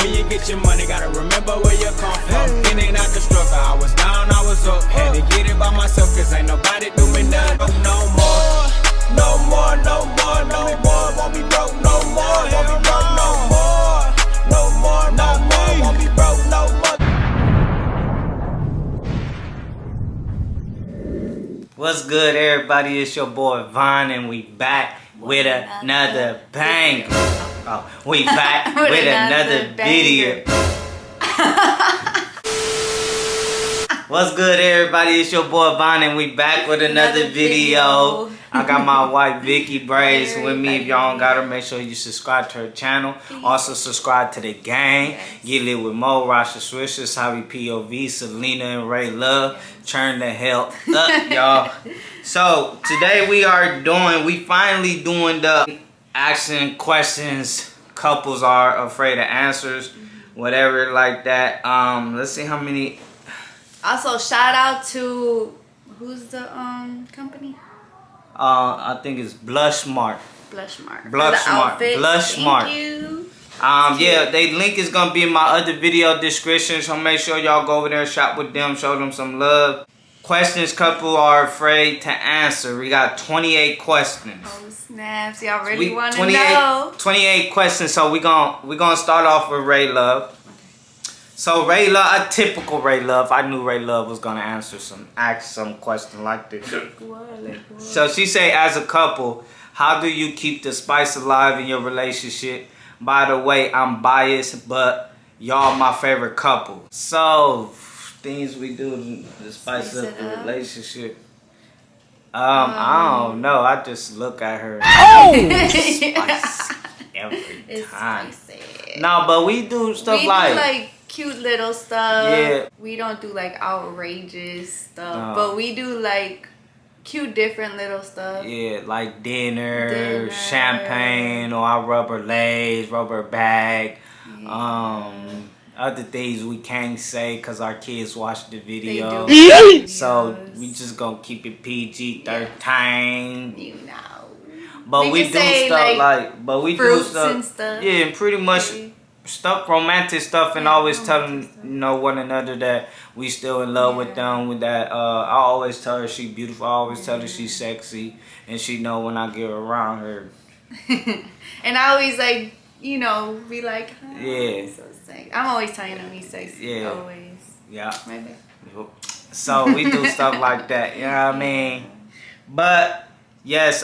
When you get your money, gotta remember where you come from. In and out the struggle, I was down, I was up. Had to get it by myself, cause ain't nobody do me nothing. No more, no more, no more, no more. Won't be broke no more, won't be broke no more. No more, no more, won't be broke no more. What's good, everybody? It's your boy Von, and we back with another bang. Oh, we back with another video. What's good, everybody? It's your boy Von, and we back with another video. I got my wife Vicky Braids with me. If y'all don't got her, make sure you subscribe to her channel. Also subscribe to the gang. Get Lit With Moe, Rasta Switcher, Savi POV, Selenaa and Ray Love. Turn the hell up, y'all. So today we finally doing the asking questions couples are afraid of answers, whatever like that. Let's see how many. Also, shout out to who's the company? I think it's Blushmart. Blushmart. Blushmart. Thank you. Yeah, they link is gonna be in my other video description, so make sure y'all go over there and shop with them, show them some love. Questions couple are afraid to answer. We got 28 questions. Oh snaps! Y'all really want to know? 28 questions. So we gonna start off with Ray Love. So Ray Love, a typical Ray Love. I knew Ray Love was gonna ask some question like this. What? So she say, as a couple, how do you keep the spice alive in your relationship? By the way, I'm biased, but y'all my favorite couple. So things we do to spice up the relationship. I don't know. I just look at her. Spice every time. Spicy. No, but we do stuff like cute little stuff. Yeah. We don't do like outrageous stuff, but we do like cute different little stuff. Yeah, like dinner, champagne, or I rub her legs, rub her back. Yeah. Other things we can't say because our kids watch the video. So we just gonna keep it PG-13. You know. But we do stuff like fruits and stuff. Yeah, pretty much stuff, romantic stuff, and always telling one another that we still in love with them. With that, I always tell her she beautiful. I always tell her she's sexy, and she know when I get around her. And I always be like, oh, yeah, so sexy. I'm always telling them he's sexy. Yeah, always. Yeah. Maybe. So we do stuff like that. You know what I mean? But yes,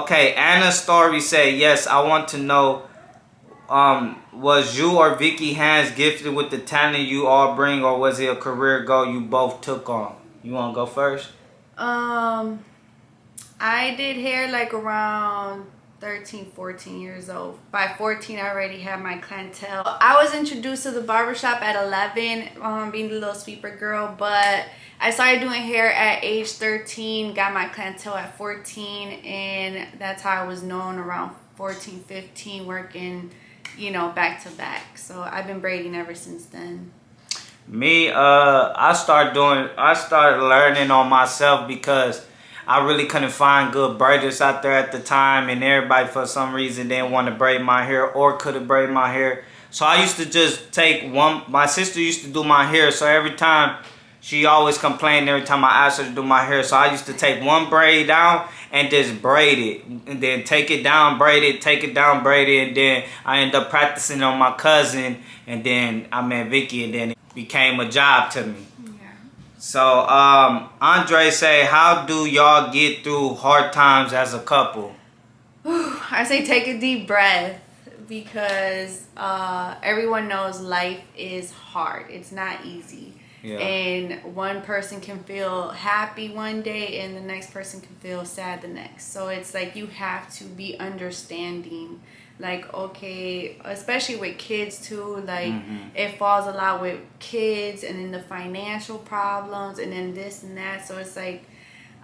okay. Anna's story say yes. I want to know. Was you or Vicky hands gifted with the talent you all bring, or was it a career goal you both took on? You want to go first? I did hair like around 13, 14 years old. By 14, I already had my clientele. I was introduced to the barbershop at 11, being the little sweeper girl, but I started doing hair at age 13, got my clientele at 14, and that's how I was known around 14, 15, working back to back. So I've been braiding ever since then. Me, I started learning on myself because I really couldn't find good braiders out there at the time, and everybody for some reason didn't want to braid my hair or couldn't braid my hair. So I used to just take one. My sister used to do my hair, so every time she always complained every time I asked her to do my hair. So I used to take one braid down and just braid it, and then take it down, braid it, take it down, braid it, and then I ended up practicing on my cousin, and then I met Vicky, and then it became a job to me. Yeah. So Andre say, how do y'all get through hard times as a couple? I say take a deep breath, because everyone knows life is hard. It's not easy. Yeah. And one person can feel happy one day and the next person can feel sad the next. So it's like you have to be understanding. Like, okay, especially with kids too, like it falls a lot with kids, and then the financial problems, and then this and that. So it's like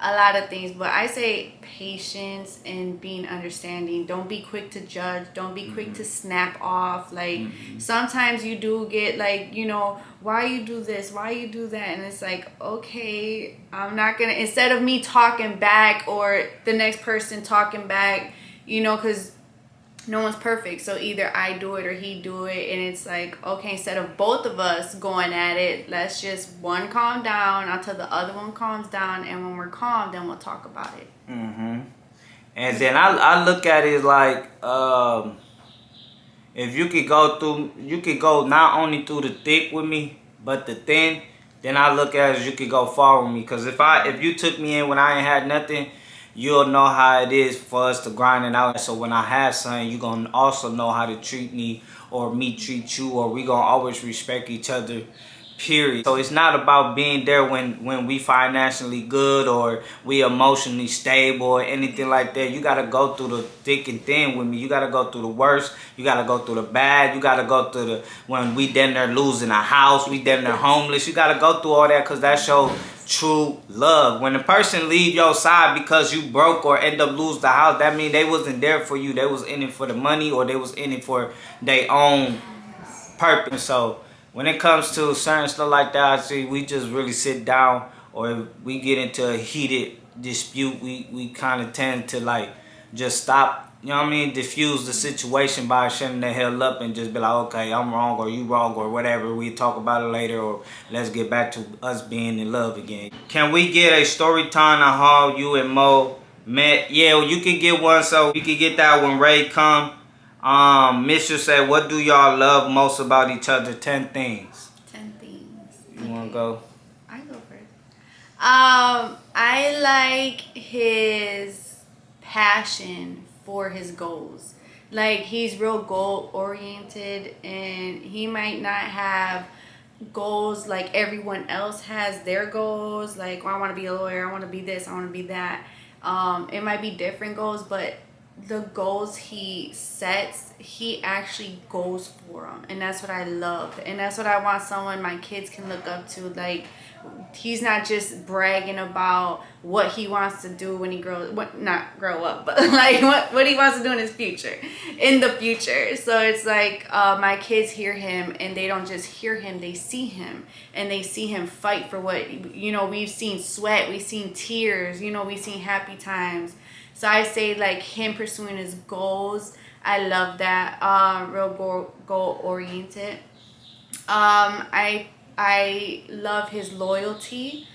a lot of things. But I say patience and being understanding. Don't be quick to judge. Don't be quick to snap off. Like sometimes you do get like, why you do this, why you do that, and it's like, okay, I'm not gonna, instead of me talking back or the next person talking back, because no one's perfect, so either I do it or he do it, and it's like, okay, instead of both of us going at it, let's just one calm down until the other one calms down, and when we're calm, then we'll talk about it. And then I look at it like, if you could go not only through the thick with me, but the thin, then I look at it as you could go far with me. Cause if you took me in when I ain't had nothing, you'll know how it is for us to grind it out. So when I have something, you gonna also know how to treat me, or me treat you, or we gonna always respect each other, period. So it's not about being there when we financially good or we emotionally stable or anything like that. You gotta go through the thick and thin with me. You gotta go through the worst. You gotta go through the bad. You gotta go through the when we damn near losing a house, we damn near homeless. You gotta go through all that, because that's your true love. When a person leave your side because you broke or end up lose the house, that means they wasn't there for you. They was in it for the money, or they was in it for their own purpose. So when it comes to certain stuff like that, I see we just really sit down, or if we get into a heated dispute, we kind of tend to like just stop, you know what I mean, diffuse the situation by shutting the hell up and just be like, okay, I'm wrong or you wrong or whatever. We talk about it later, or let's get back to us being in love again. Can we get a story time on how you and Mo met? Yeah, you can get one, so you can get that when Ray come. Mitchell said, what do y'all love most about each other? 10 things. 10 things. You want to go? I go first. I like his passion for his goals. Like, he's real goal oriented, and he might not have goals like everyone else has their goals. Like, oh, I want to be a lawyer, I want to be this, I want to be that. It might be different goals, but the goals he sets, he actually goes for them, and that's what I love, and that's what I want someone my kids can look up to. Like, he's not just bragging about what he wants to do when he not grow up, but like what he wants to do in the future. So it's like, my kids hear him, and they don't just hear him, they see him, and they see him fight for what, you know, we've seen sweat, we've seen tears, you know, we've seen happy times. So I say, like, him pursuing his goals, I love that. Real goal oriented. I love his loyalty.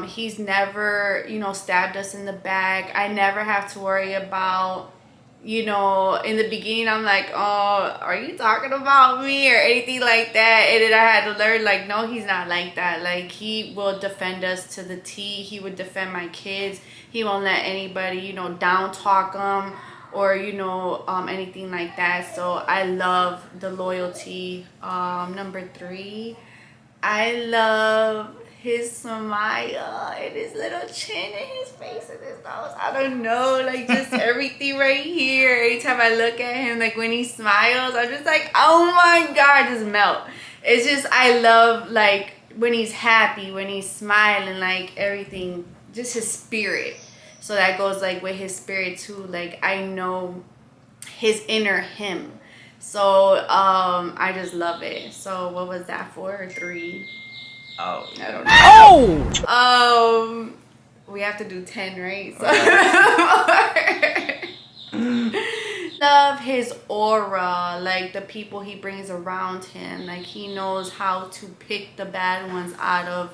He's never, you know, stabbed us in the back. I never have to worry about, you know, in the beginning I'm like, oh, are you talking about me or anything like that? And then I had to learn, like, no, he's not like that. Like, he will defend us to the T. He would defend my kids. He won't let anybody, you know, down talk them or, you know, anything like that. So I love the loyalty. Number 3, I love his smile and his little chin and his face and his nose. I don't know, like, just everything right here. Every time I look at him, like, when he smiles, I'm just like, oh my God, I just melt. It's just, I love, like, when he's happy, when he's smiling, like, everything, just his spirit. So that goes, like, with his spirit too. Like, I know his inner him. So I just love it. So what was that, 4 or 3? Oh, I don't know. Oh! We have to do 10, right? So love his aura, like the people he brings around him. Like, he knows how to pick the bad ones out of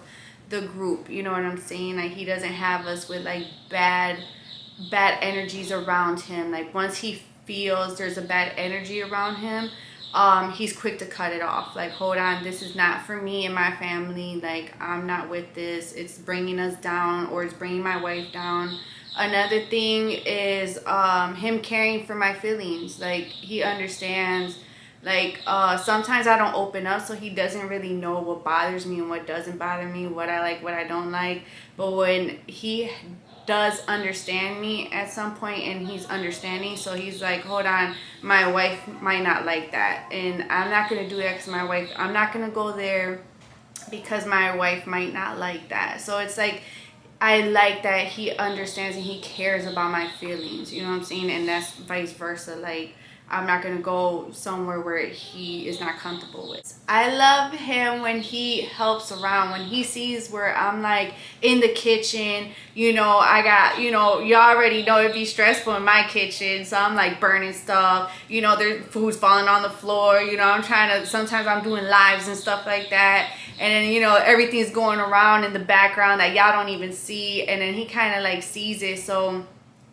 the group. You know what I'm saying? Like, he doesn't have us with, like, bad energies around him. Like, once he feels there's a bad energy around him, he's quick to cut it off. Like, hold on, this is not for me and my family. Like, I'm not with this. It's bringing us down, or it's bringing my wife down. Another thing is him caring for my feelings. Like, he understands. Like, sometimes I don't open up, so he doesn't really know what bothers me and what doesn't bother me, what I like, what I don't like. But when he does understand me at some point, and he's understanding, so he's like, hold on, my wife might not like that, and I'm not going to do that because my wife, I'm not going to go there because my wife might not like that. So it's like, I like that he understands and he cares about my feelings, you know what I'm saying? And that's vice versa. Like, I'm not gonna go somewhere where he is not comfortable with. I love him when he helps around, when he sees where I'm like in the kitchen, you know, I got, you know, you already know it'd be stressful in my kitchen, so I'm like burning stuff, you know, there's food's falling on the floor, you know, I'm trying to, sometimes I'm doing lives and stuff like that, and then, you know, everything's going around in the background that y'all don't even see, and then he kind of like sees it, so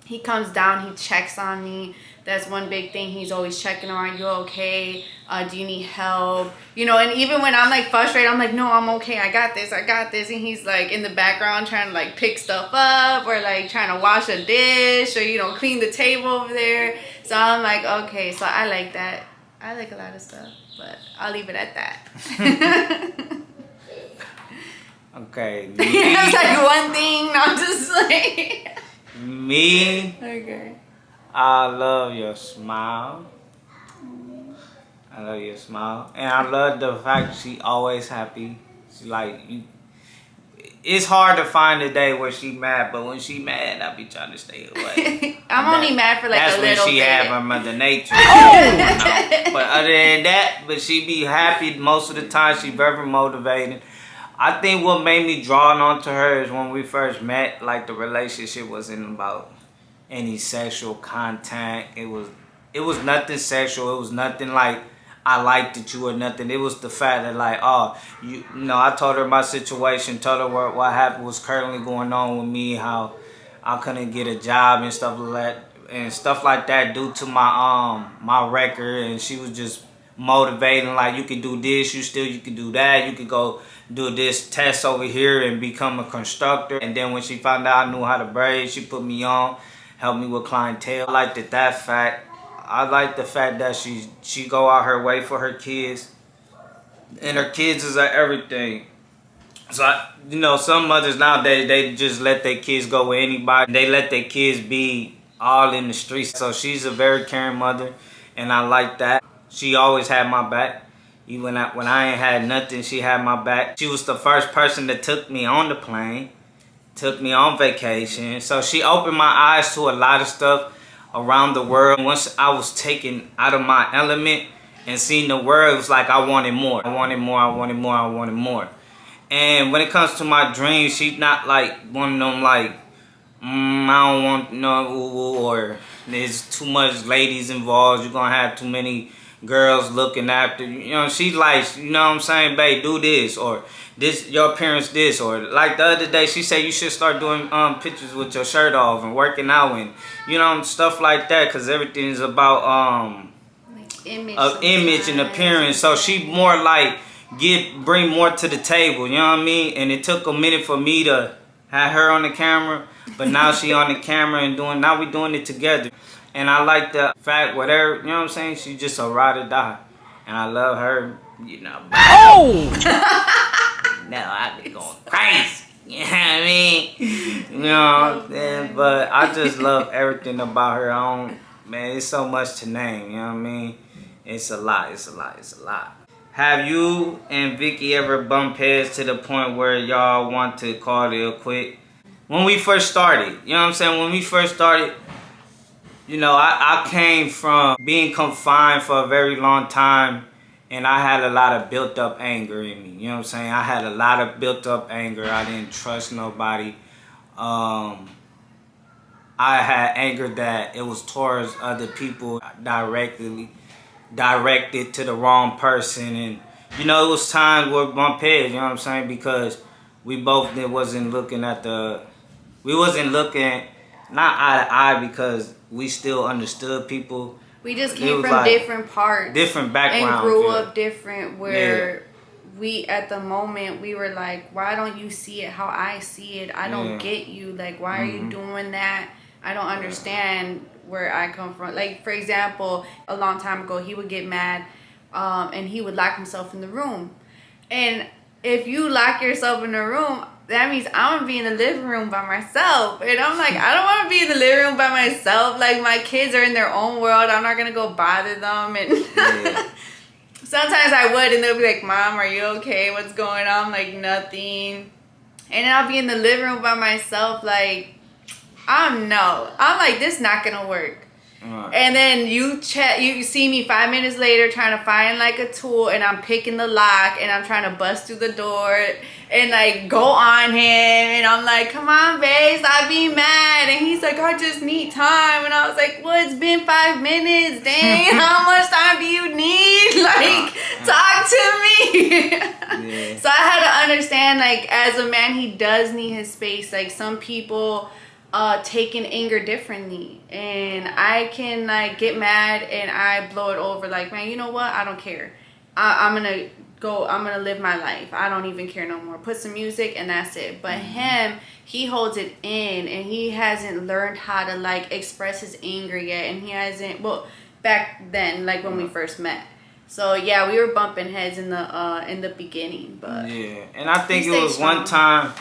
he comes down, he checks on me. That's one big thing. He's always checking around. You okay? Do you need help? You know, and even when I'm like frustrated, I'm like, no, I'm okay. I got this. I got this. And he's like in the background trying to like pick stuff up or like trying to wash a dish or, you know, clean the table over there. So I'm like, okay. So I like that. I like a lot of stuff, but I'll leave it at that. Okay. That's like one thing. Not just like me. Okay. I love your smile. I love your smile. And I love the fact she always happy. She like you. It's hard to find a day where she mad, but when she mad, I be trying to stay away. I'm only mad for like a little bit. That's when she have her mother nature. Oh! But other than that, but she be happy most of the time. She very motivated. I think what made me drawn onto her is when we first met, like the relationship wasn't about any sexual contact. It was nothing sexual. It was nothing like I liked it you or nothing. It was the fact that like, oh, you know, I told her my situation, told her what happened was currently going on with me, how I couldn't get a job and stuff like that due to my my record, and she was just motivating like you can do this, you can do that, you could go do this test over here and become a constructor. And then when she found out I knew how to braid, she put me on, helped me with clientele. I liked that fact. I like the fact that she go out her way for her kids, and her kids is everything. So you know, some mothers nowadays they just let their kids go with anybody. They let their kids be all in the streets. So she's a very caring mother, and I like that. She always had my back. Even when I ain't had nothing, she had my back. She was the first person that took me on the plane, took me on vacation. So she opened my eyes to a lot of stuff around the world. Once I was taken out of my element and seeing the world, it was like I wanted more. I wanted more, I wanted more, I wanted more. And when it comes to my dreams, she's not like one of them like, I don't want no, or there's too much ladies involved, you're gonna have too many girls looking after you. You know, she's like, you know what I'm saying, babe, do this, or this, your parents this, or like the other day she said you should start doing pictures with your shirt off and working out and, you know, stuff like that, because everything is about like image and appearance. So she more like bring more to the table, you know what I mean? And it took a minute for me to have her on the camera, but now she on the camera and now we doing it together. And I like the fact, whatever, you know what I'm saying? She's just a ride or die. And I love her, you know. Oh! No, I be going crazy. You know what I mean? You know what I'm saying? But I just love everything about her. Man, it's so much to name, you know what I mean? It's a lot, it's a lot, it's a lot. Have you and Vicky ever bumped heads to the point where y'all want to call it a quit? When we first started, you know what I'm saying? When we first started, you know, I came from being confined for a very long time, and I had a lot of built up anger in me. You know what I'm saying? I had a lot of built up anger. I didn't trust nobody. I had anger that it was towards other people, directed to the wrong person. And, you know, it was times where bump heads, you know what I'm saying? Because we both wasn't looking not eye to eye, because we still understood people. We just came from like different parts. Different backgrounds. And grew up different, where we, at the moment, we were like, why don't you see it how I see it? I don't get you. Like, why are you doing that? I don't understand where I come from. Like, for example, a long time ago, he would get mad and he would lock himself in the room. And if you lock yourself in the room, that means I'm gonna be in the living room by myself. And I'm like, I don't want to be in the living room by myself. Like, my kids are in their own world. I'm not gonna go bother them. And sometimes I would, and they'll be like, Mom, are you okay? What's going on? I'm like, nothing. And then I'll be in the living room by myself, like, I'm like, this not gonna work. Right. And then you see me 5 minutes later trying to find like a tool, and I'm picking the lock, and I'm trying to bust through the door and like go on him, and I'm like, come on, babe, stop being mad. And he's like, I just need time. And I was like, well, it's been 5 minutes, dang. How much time do you need? Like, talk to me. Yeah. So I had to understand, like, as a man, he does need his space. Like, some people take in anger differently, and I can like get mad and I blow it over. Like, man, you know what? I don't care. I'm gonna live my life. I don't even care no more. Put some music and that's it. But him, he holds it in, and he hasn't learned how to like express his anger yet. And he hasn't. Well, back then, like when we first met. So yeah, we were bumping heads in the beginning. But yeah, and I think it was one time.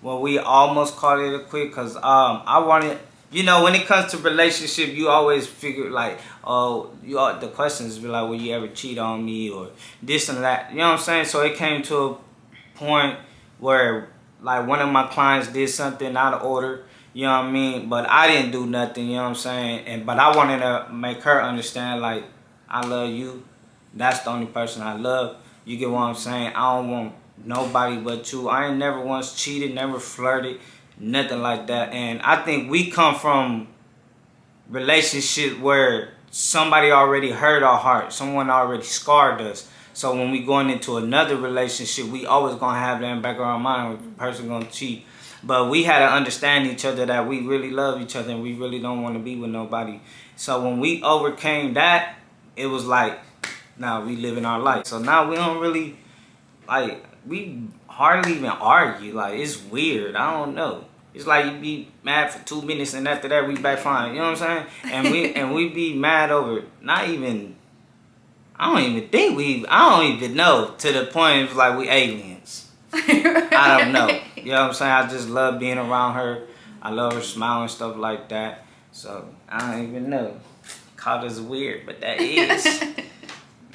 Well, we almost called it a quit because I wanted, you know, when it comes to relationship, you always figure like, oh, the questions be like, will you ever cheat on me or this and that, you know what I'm saying? So it came to a point where like one of my clients did something out of order, you know what I mean? But I didn't do nothing, you know what I'm saying? But I wanted to make her understand like, I love you. That's the only person I love. You get what I'm saying? I don't want nobody but you. I ain't never once cheated, never flirted, nothing like that. And I think we come from relationship where somebody already hurt our heart, someone already scarred us. So when we going into another relationship, we always gonna have that in the back of our mind, the person gonna cheat. But we had to understand each other that we really love each other and we really don't want to be with nobody. So when we overcame that, it was like, now we living our life. So now we don't really like, we hardly even argue. Like, it's weird. I don't know. It's like you be mad for 2 minutes and after that we back fine. You know what I'm saying? And we be mad over not even. I don't even know, to the point of like we aliens. Right. I don't know. You know what I'm saying? I just love being around her. I love her smile and stuff like that. So I don't even know. Called us weird, but that is.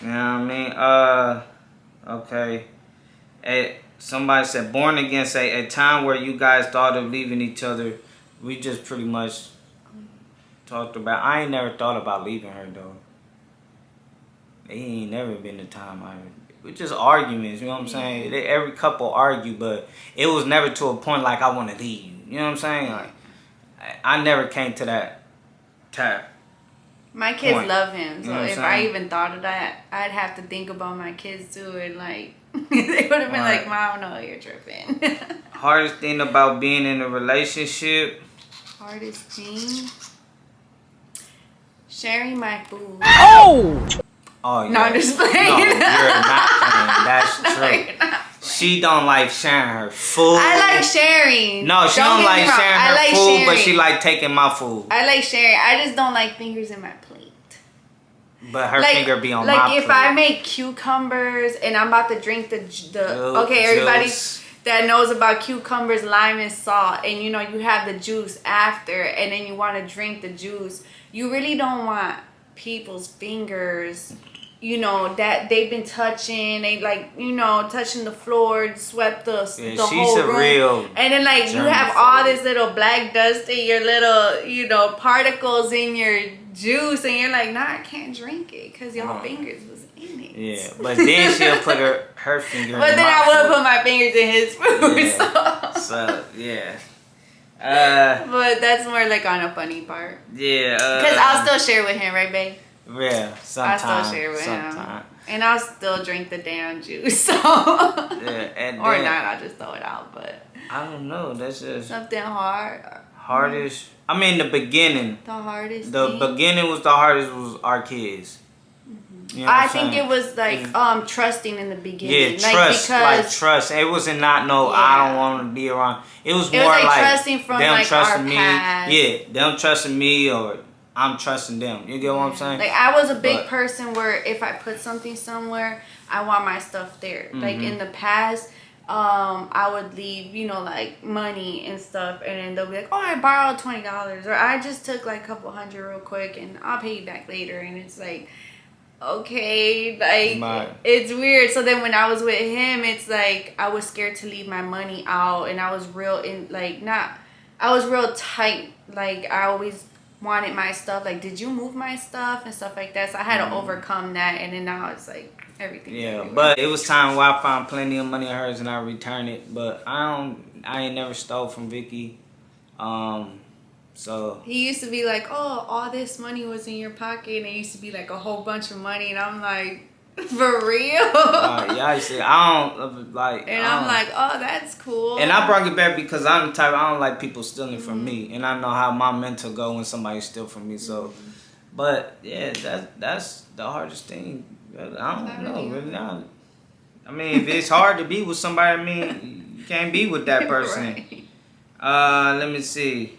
You know what I mean? Okay. Somebody said, born again, say, a time where you guys thought of leaving each other. We just pretty much talked about, I ain't never thought about leaving her, though. It ain't never been a time we just arguments, you know what I'm saying? Every couple argue, but it was never to a point like, I want to leave you. You know what I'm saying? Like, I never came to that type. My kids point. Love him, so if I saying? even thought of that, I'd have to think about my kids too, and like, they would have been like, Mom, no, you're tripping. Hardest thing about being in a relationship? Hardest thing? Sharing my food. Oh, yeah. No, I'm just playing. No, you're not playing. That's true. She don't like sharing her food. I like sharing. No, she don't like sharing her food, but she like taking my food. I like sharing. I just don't like fingers in my plate. But her finger be on my plate. Like if I make cucumbers and I'm about to drink the okay, everybody that knows about cucumbers, lime, and salt, and you know you have the juice after, and then you want to drink the juice. You really don't want people's fingers, you know, that they've been touching, they like, you know, touching the floor, swept the whole room. Real and then like you have all this little black dust in your little, you know, particles in your juice, and you're like, nah, I can't drink it because your fingers was in it. Yeah, but then she'll put her finger but in then my I would food. put my fingers in his food. Yeah. So yeah. But that's more like on a funny part. Yeah. Because I'll still share with him, right, babe? Yeah, sometimes. I still share with him. And I'll still drink the damn juice. So. Yeah, and or then, not, I'll just throw it out. But I don't know. That's just something hard. Hardest. I mean, the beginning. The hardest. The beginning was the hardest. Was our kids. You know I think it was like trusting in the beginning. Yeah, trust, like trust. It wasn't not I don't want to be around. It was more like trusting from them like trusting our me. past. Yeah, them trusting me or I'm trusting them. You get what I'm saying? Like I was a big person where if I put something somewhere, I want my stuff there. Mm-hmm. Like in the past, I would leave, you know, like money and stuff, and then they'll be like, "Oh, I borrowed $20," or I just took like a couple hundred real quick, and I'll pay you back later. And it's like, okay, like it's weird. So then when I was with him, it's like I was scared to leave my money out, and I was real in like I was real tight. Like I always wanted my stuff. Like, did you move my stuff and stuff like that? So I had to overcome that, and then now it's like everything. Yeah, everywhere. but it was time where I found plenty of money of hers and I returned it. But I ain't never stole from Vicky. So he used to be like, oh, all this money was in your pocket, and it used to be like a whole bunch of money, and I'm like, for real? yeah, I said I don't like. And I'm like, oh, that's cool. And I brought it back because I'm the type, I don't like people stealing from me, and I know how my mental go when somebody steal from me. So, but yeah, that's the hardest thing. I don't know, really. I mean, if it's hard to be with somebody, I mean, you can't be with that person. Right. Let me see.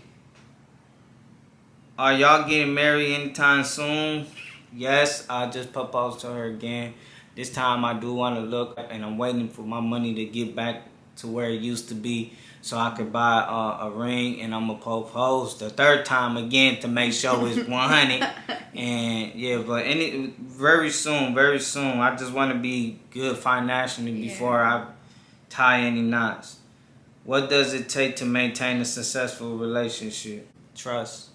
Are y'all getting married anytime soon? Yes, I just proposed to her again. This time I do want to look, and I'm waiting for my money to get back to where it used to be so I could buy a ring, and I'm going to propose the third time again to make sure it's 100. And yeah, but very soon. I just want to be good financially before I tie any knots. What does it take to maintain a successful relationship? Trust,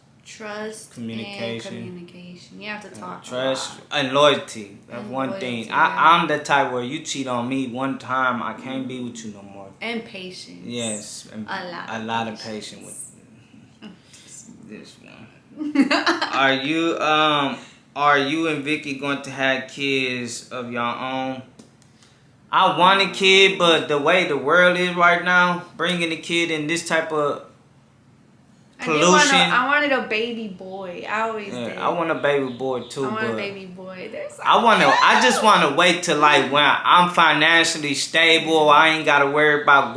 communication. And communication. You have to talk. Trust and loyalty. That's and one loyalty, thing. I'm the type where you cheat on me one time, I can't be with you no more. And patience. Yes, and a lot of patience with this one. Are you and Vicky going to have kids of your own? I want a kid, but the way the world is right now, bringing a kid in this type of pollution. I wanted a baby boy. I always did. I want a baby boy too. I want a baby boy. I just want to wait till like when I'm financially stable. I ain't got to worry about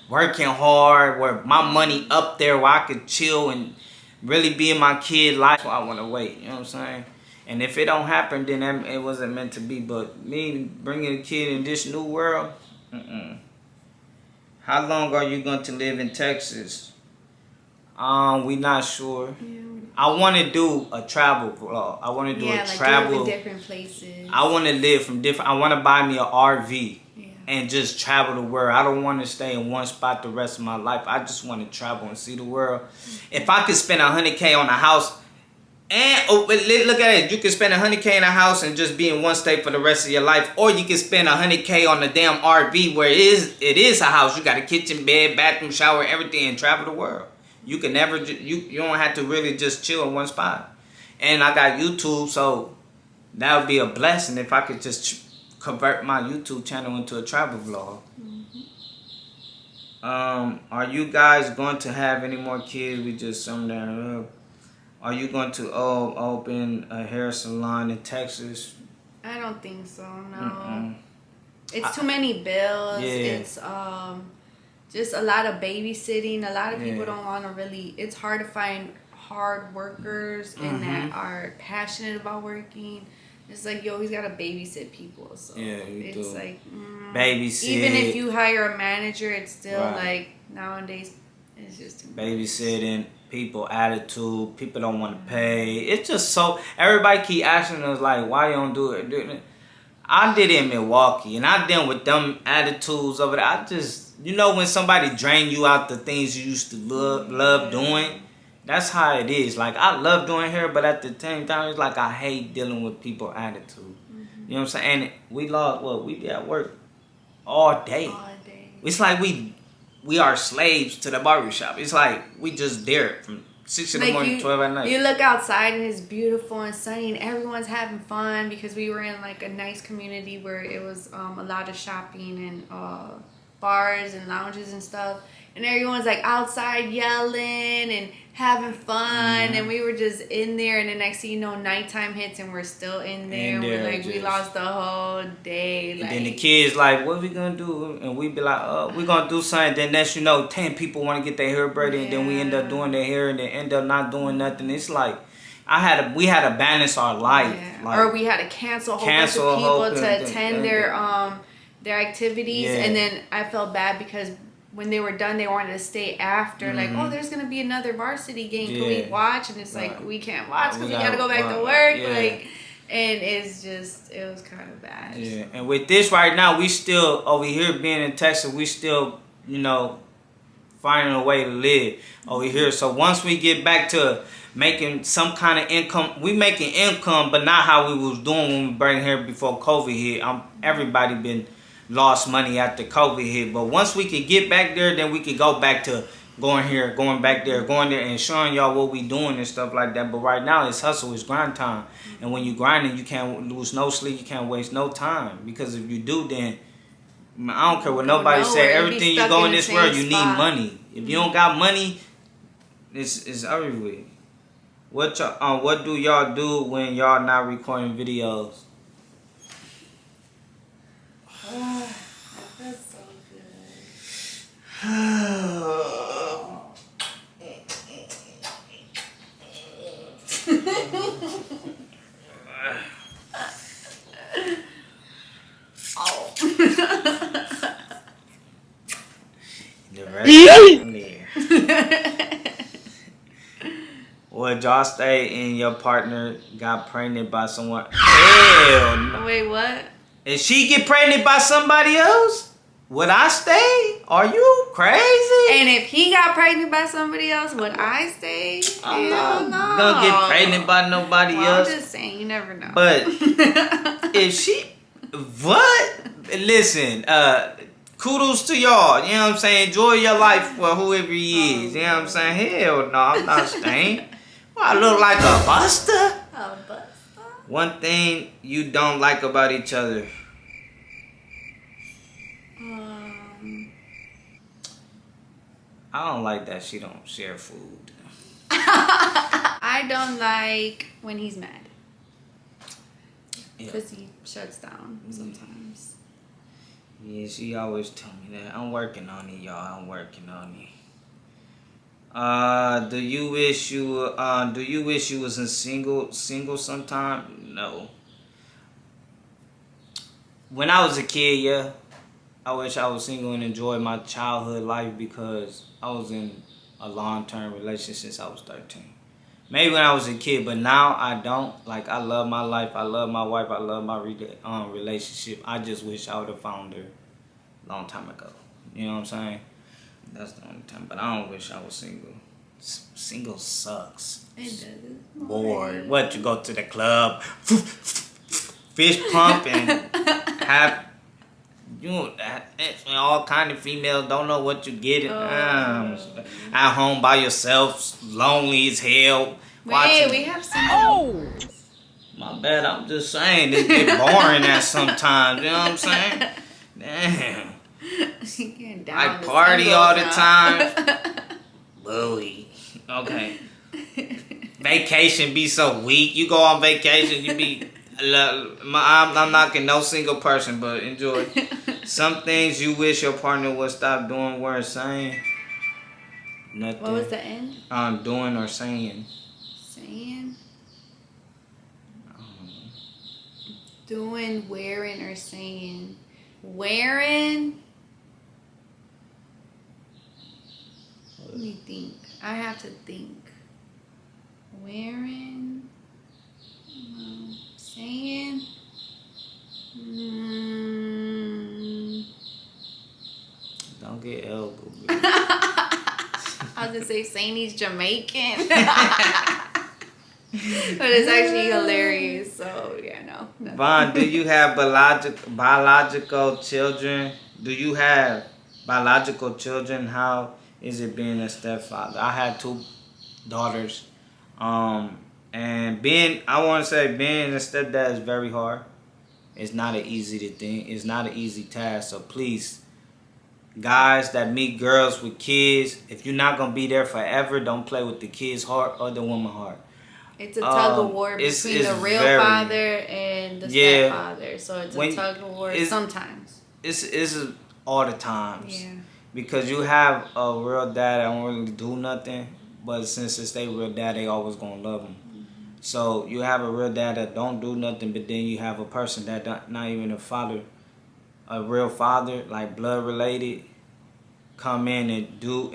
working hard, where my money up there, where I could chill and really be in my kid life. So I want to wait. You know what I'm saying? And if it don't happen, then it wasn't meant to be. But me bringing a kid in this new world, How long are you going to live in Texas? We not sure. Yeah. I want to do a travel vlog. I want to do a travel. Live in different places. I want to live from different. I want to buy me an RV and just travel the world. I don't want to stay in one spot the rest of my life. I just want to travel and see the world. If I could spend $100K on a house, and look at it, you can spend $100K in a house and just be in one state for the rest of your life, or you can spend $100K on a damn RV where it is a house. You got a kitchen, bed, bathroom, shower, everything, and travel the world. You can never, you don't have to really just chill in one spot. And I got YouTube, so that would be a blessing if I could just convert my YouTube channel into a travel vlog. Are you guys going to have any more kids? We just summed that up. Are you going to open a hair salon in Texas? I don't think so, no. It's too many bills. Yeah. It's just a lot of babysitting. A lot of people don't want to really... It's hard to find hard workers and that are passionate about working. It's like you always got to babysit people. So it's like... babysit. Even if you hire a manager, it's still like nowadays it's just too much. Babysitting. People attitude, people don't want to pay. It's just so everybody keep asking us like, why you don't do it? I did it in Milwaukee, and I dealt with them attitudes over there. I just, when somebody drain you out the things you used to love doing, that's how it is. Like I love doing hair, but at the same time, it's like I hate dealing with people attitude. You know what I'm saying? And we be at work all day. All day. It's like we are slaves to the barbershop. It's like we just there from 6 in the morning to 12 at night. You look outside and it's beautiful and sunny and everyone's having fun because we were in like a nice community where it was a lot of shopping and bars and lounges and stuff. And everyone's like outside yelling and having fun. And we were just in there. And the next thing you know, nighttime hits and we're still in there. We're like, we lost the whole day. And then the kids like, what we going to do? And we be like, we're going to do something. Then next 10 people want to get their hair braided. And then we end up doing their hair and then end up not doing nothing. It's like, we had to balance our life. Yeah. Like, or we had to cancel a whole bunch of people to attend their activities. Yeah. And then I felt bad because when they were done, they wanted to stay after. Like, there's going to be another varsity game. Can we watch? And it's like, we can't watch because we got to go back to work. Like, and it was kind of bad. Yeah. And with this right now, we still, over here being in Texas, we still, finding a way to live over here. So once we get back to making some kind of income, we making income, but not how we was doing when we bring here before COVID hit. Everybody been lost money after COVID hit, but once we could get back there, then we could go back to going here, going back there, going there, and showing y'all what we doing and stuff like that. But right now, it's hustle, it's grind time, and when you grinding, you can't lose no sleep, you can't waste no time, because if you do, then I don't care what nobody say. Everything you go in this world, you need money. If you don't got money, it's everywhere. What do y'all do when y'all not recording videos? That feels so The rest there. Would y'all stay and your partner got pregnant by someone? Hell no. Wait, what? If she get pregnant by somebody else, would I stay? Are you crazy? And if he got pregnant by somebody else, would I stay? I'm not gonna get pregnant by nobody else. I'm just saying, you never know. But if she, what? Listen, kudos to y'all. You know what I'm saying? Enjoy your life for whoever he is. You know what I'm saying? Hell no, I'm not staying. Well, I look like a buster. A buster? One thing you don't like about each other. I don't like that she don't share food. I don't like when he's mad. Because he shuts down sometimes. Yeah, she always tell me that. I'm working on it, y'all. I'm working on it. Do you wish you was in single sometime? No. When I was a kid, yeah. I wish I was single and enjoyed my childhood life because I was in a long-term relationship since I was 13. Maybe when I was a kid, but now I don't. Like, I love my life. I love my wife. I love my relationship. I just wish I would have found her a long time ago. You know what I'm saying? That's the only time. But I don't wish I was single. Single sucks. It does. Bored. What, you go to the club, fish pump, and have... all kind of females don't know what you getting. At home by yourself, lonely as hell. Wait, we have some. My bad. I'm just saying it get boring at sometimes. You know what I'm saying? Damn. I party all the time. Bully. Okay. Vacation be so weak. You go on vacation, you be. I'm knocking no single person, but enjoy. Some things you wish your partner would stop doing or saying. Nothing. What was the end? Doing or saying. Saying? Doing, wearing, or saying. Wearing? Let me think. I have to think. Wearing? Saying? Don't get elbowed. I was gonna say saying he's Jamaican. But it's actually hilarious, so yeah, no. Vaughn, do you have biological children? Do you have biological children? How is it being a stepfather? I had 2 daughters. And being a stepdad is very hard. It's not an easy thing. It's not an easy task. So please, guys that meet girls with kids, if you're not gonna be there forever, don't play with the kid's heart or the woman's heart. It's a tug of war between the real father and the stepfather. So it's a tug of war sometimes. It's all the times. Yeah. Because you have a real dad that don't really do nothing, but since it's their real dad, they always gonna love them. So you have a real dad that don't do nothing, but then you have a person that not even a father, a real father, like blood related, come in and do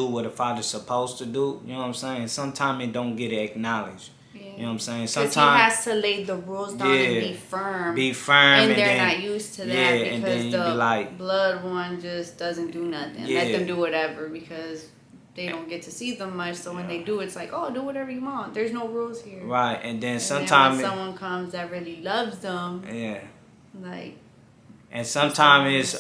what a father's supposed to do. You know what I'm saying? Sometimes it don't get acknowledged. Yeah. You know what I'm saying? Sometimes he has to lay the rules down and be firm. Be firm. And they're not used to that because the like, blood one just doesn't do nothing. Yeah. Let them do whatever because they don't get to see them much. So when they do, it's like, oh, do whatever you want. There's no rules here. Right. And then sometimes when someone comes that really loves them. Yeah. Like. And sometimes it's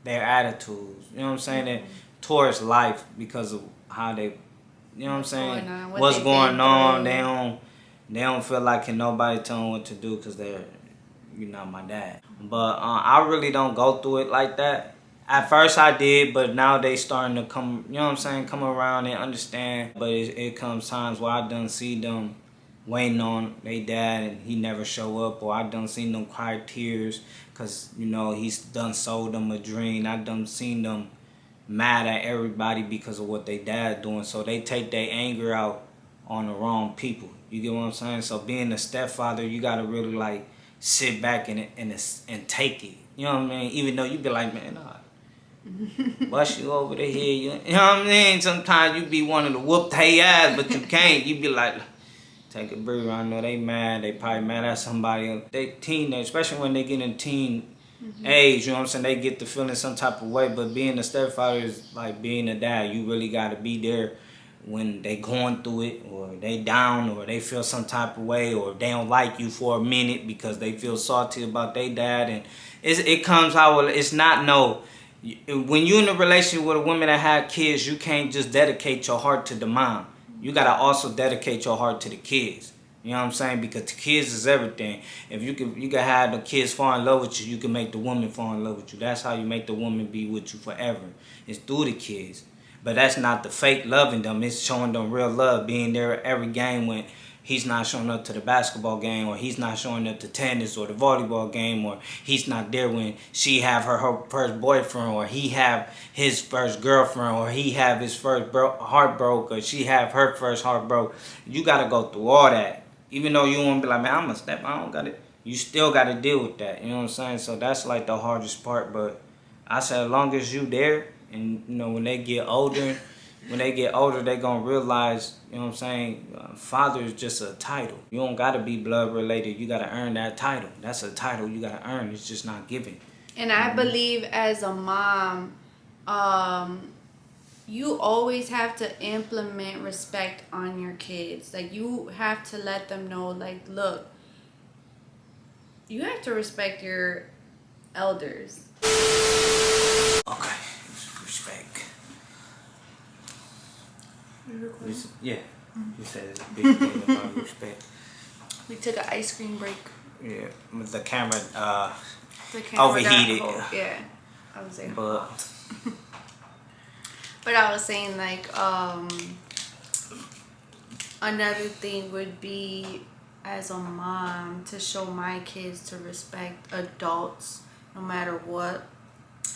their attitudes. You know what I'm saying? That towards life because of how they, you know what I'm saying? What's going on? They don't feel like can nobody tell them what to do because you're not my dad. But I really don't go through it like that. At first I did, but now they starting to come, you know what I'm saying, come around and understand. But it comes times where I done see them waiting on their dad and he never show up, or I done seen them cry tears because, you know, he's done sold them a dream. I done seen them mad at everybody because of what they dad doing. So they take their anger out on the wrong people. You get what I'm saying? So being a stepfather, you gotta really like sit back and take it. You know what I mean? Even though you be like, man, nah, bust you over the head. You know what I mean? Sometimes you be wanting to whoop their ass, but you can't. You be like, take a breather. I know they mad. They probably mad at somebody. They teenage, especially when they get in teen age. You know what I'm saying? They get to feeling some type of way. But being a stepfather is like being a dad. You really got to be there when they going through it, or they down, or they feel some type of way, or they don't like you for a minute because they feel salty about their dad. And it comes out. It's not no. When you're in a relationship with a woman that had kids, you can't just dedicate your heart to the mom. You gotta also dedicate your heart to the kids. You know what I'm saying? Because the kids is everything. If you can have the kids fall in love with you, you can make the woman fall in love with you. That's how you make the woman be with you forever. It's through the kids. But that's not the fake loving them. It's showing them real love, being there every game when he's not showing up to the basketball game, or he's not showing up to tennis or the volleyball game, or he's not there when she have her first boyfriend, or he have his first girlfriend, or he have his first heart broke, or she have her first heart broke. You got to go through all that. Even though you want to be like, man, I'm a step, I don't got it. You still got to deal with that. You know what I'm saying? So that's like the hardest part. But I said, as long as you there, and you know, when they get older, they gonna realize, you know what I'm saying, father is just a title. You don't gotta be blood related. You gotta earn that title. That's a title you gotta earn. It's just not given. And I believe as a mom, you always have to implement respect on your kids. Like, you have to let them know, like, look, you have to respect your elders. Okay, respect. Yeah, you said it's a big thing about respect. We took an ice cream break. Yeah, the camera, overheated. Yeah, I was saying. But I was saying, like, another thing would be, as a mom, to show my kids to respect adults no matter what.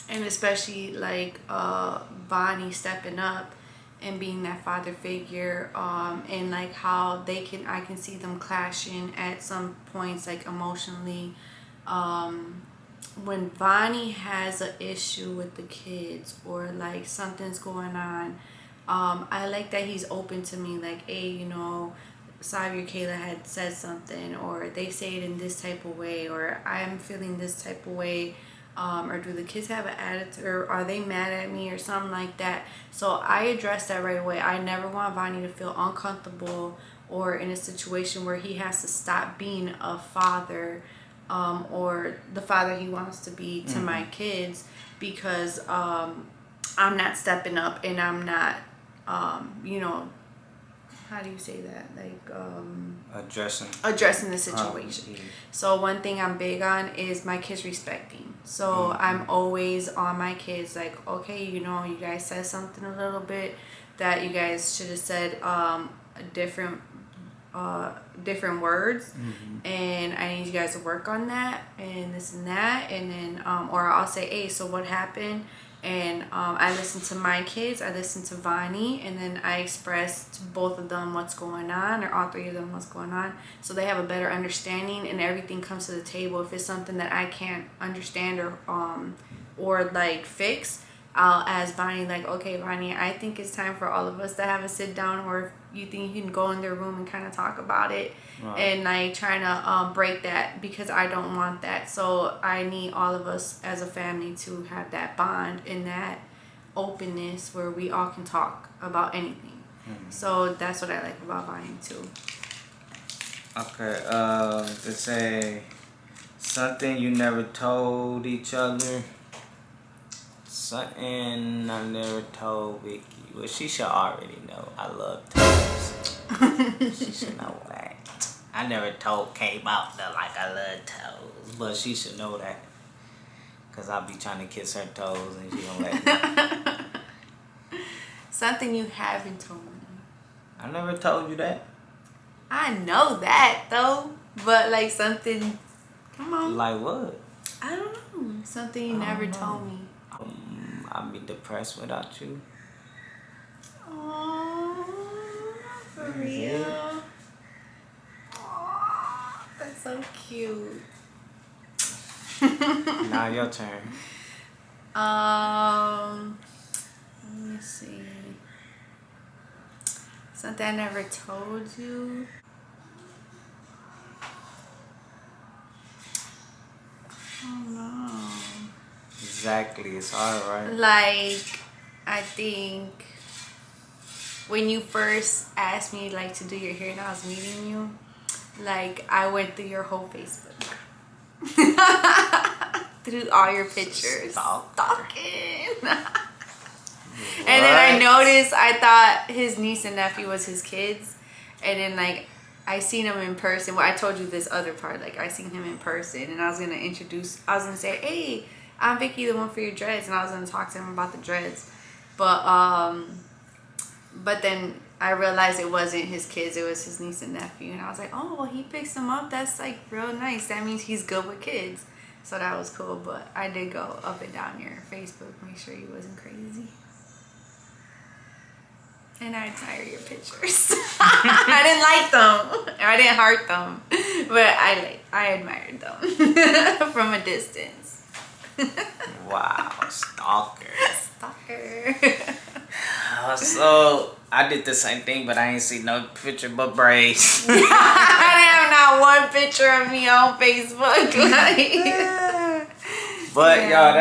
And especially, like, Bonnie stepping up and being that father figure, and like how I can see them clashing at some points, like emotionally. When Bonnie has an issue with the kids, or like something's going on, I like that he's open to me, like, hey, you know, Savia Kayla had said something, or they say it in this type of way, or I'm feeling this type of way. Or do the kids have an attitude, or are they mad at me, or something like that. So I address that right away. I never want Vonnie to feel uncomfortable or in a situation where he has to stop being a father, or the father he wants to be to my kids, because I'm not stepping up, and I'm not, you know, how do you say that? Like, addressing the situation. So one thing I'm big on is my kids respecting. So I'm always on my kids, like, okay, you know, you guys said something a little bit that you guys should have said different words, and I need you guys to work on that, and this and that, and then or I'll say, hey, so what happened? And I listen to my kids, I listen to Vonnie, and then I express to both of them what's going on, or all three of them what's going on, so they have a better understanding, and everything comes to the table. If it's something that I can't understand or like fix, I'll ask Bonnie, like, okay, Bonnie, I think it's time for all of us to have a sit down, or if you think you can go in their room and kind of talk about it. Right. And like trying to break that, because I don't want that. So I need all of us as a family to have that bond and that openness where we all can talk about anything. So that's what I like about Bonnie too. Okay, to say something you never told each other. Something I never told Vicky. Well, she should already know I love toes. She should know that. I never came out there like I love toes, but she should know that. Cause I'll be trying to kiss her toes and she don't let me. Something you haven't told me. I never told you that. I know that though, but like something. Come on. Like what? I don't know. Something you never told me. I'd be depressed without you. Oh, for real? Aww, that's so cute. Now your turn. Let me see. Something I never told you. Oh no. Exactly, it's hard, right? Like, I think when you first asked me like to do your hair and I was meeting you, like I went through your whole Facebook. Through all your pictures. Stalking. And then I noticed, I thought his niece and nephew was his kids. And then like I seen him in person. Well, I told you this other part. Like I seen him in person and I was going to say, hey, I'm Vicky, the one for your dreads. And I was going to talk to him about the dreads. But then I realized it wasn't his kids. It was his niece and nephew. And I was like, oh, well, he picks them up. That's like real nice. That means he's good with kids. So that was cool. But I did go up and down your Facebook. Make sure he wasn't crazy. And I admire your pictures. I didn't like them. I didn't heart them. But I admired them from a distance. Wow, stalker. Stalker. So I did the same thing, but I ain't see no picture but braids. I didn't have not one picture of me on Facebook. But y'all,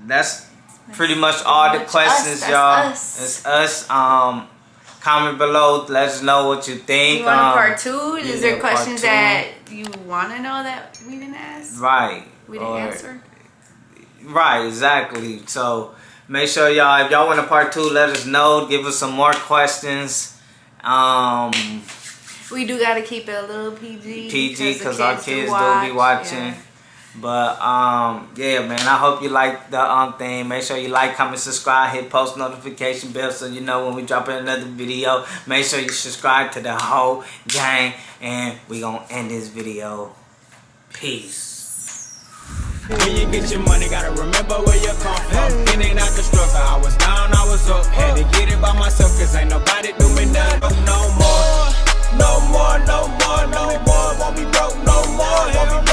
that's pretty much all the questions, y'all. It's us. Comment below. Let us know what you think. You want a part 2? Is there questions that you want to know that we didn't ask? Right. We didn't answer? Right, exactly. So make sure y'all, if y'all want a part 2, let us know. Give us some more questions. We do got to keep it a little PG. PG, because our kids do be watching. Yeah. But yeah, man, I hope you like the thing. Make sure you like, comment, subscribe, hit post notification bell so you know when we drop in another video. Make sure you subscribe to the whole gang, and we gonna end this video. Peace. When you get your money, gotta remember where you come from. In and out the struggle, I was down, I was up. Had to get it by myself, cause ain't nobody do me nothing. No more, no more, no more, no more. Won't be broke no more.